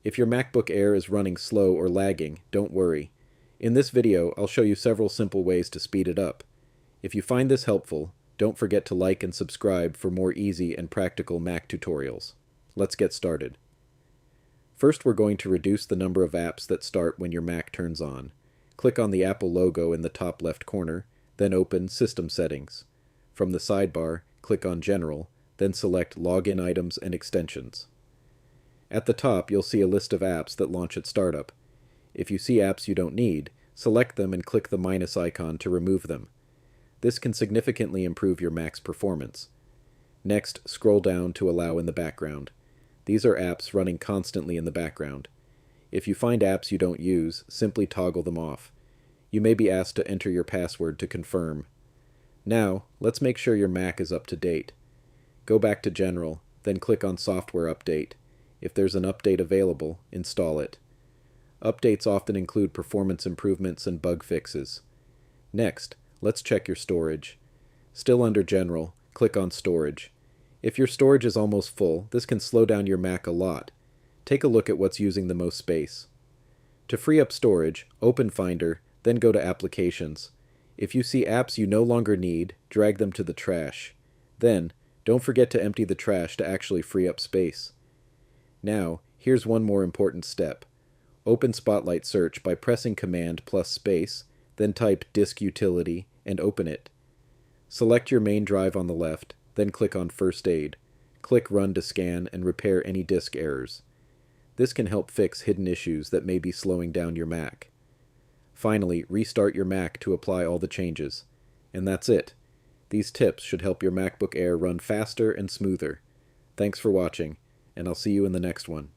If your MacBook Air is running slow or lagging, don't worry. In this video, I'll show you several simple ways to speed it up. If you find this helpful, don't forget to like and subscribe for more easy and practical Mac tutorials. Let's get started. First, we're going to reduce the number of apps that start when your Mac turns on. Click on the Apple logo in the top left corner, then open System Settings. From the sidebar, click on General, then select Login Items and Extensions. At the top, you'll see a list of apps that launch at startup. If you see apps you don't need, select them and click the minus icon to remove them. This can significantly improve your Mac's performance. Next, scroll down to Allow in the background. These are apps running constantly in the background. If you find apps you don't use, simply toggle them off. You may be asked to enter your password to confirm. Now, let's make sure your Mac is up to date. Go back to General, then click on Software Update. If there's an update available, install it. Updates often include performance improvements and bug fixes. Next, let's check your storage. Still under General, click on Storage. If your storage is almost full, this can slow down your Mac a lot. Take a look at what's using the most space. To free up storage, open Finder, then go to Applications. If you see apps you no longer need, drag them to the trash. Then, don't forget to empty the trash to actually free up space. Now, here's one more important step. Open Spotlight Search by pressing Command plus space, then type Disk Utility and open it. Select your main drive on the left, then click on First Aid. Click Run to scan and repair any disk errors. This can help fix hidden issues that may be slowing down your Mac. Finally, restart your Mac to apply all the changes. And that's it. These tips should help your MacBook Air run faster and smoother. Thanks for watching, and I'll see you in the next one.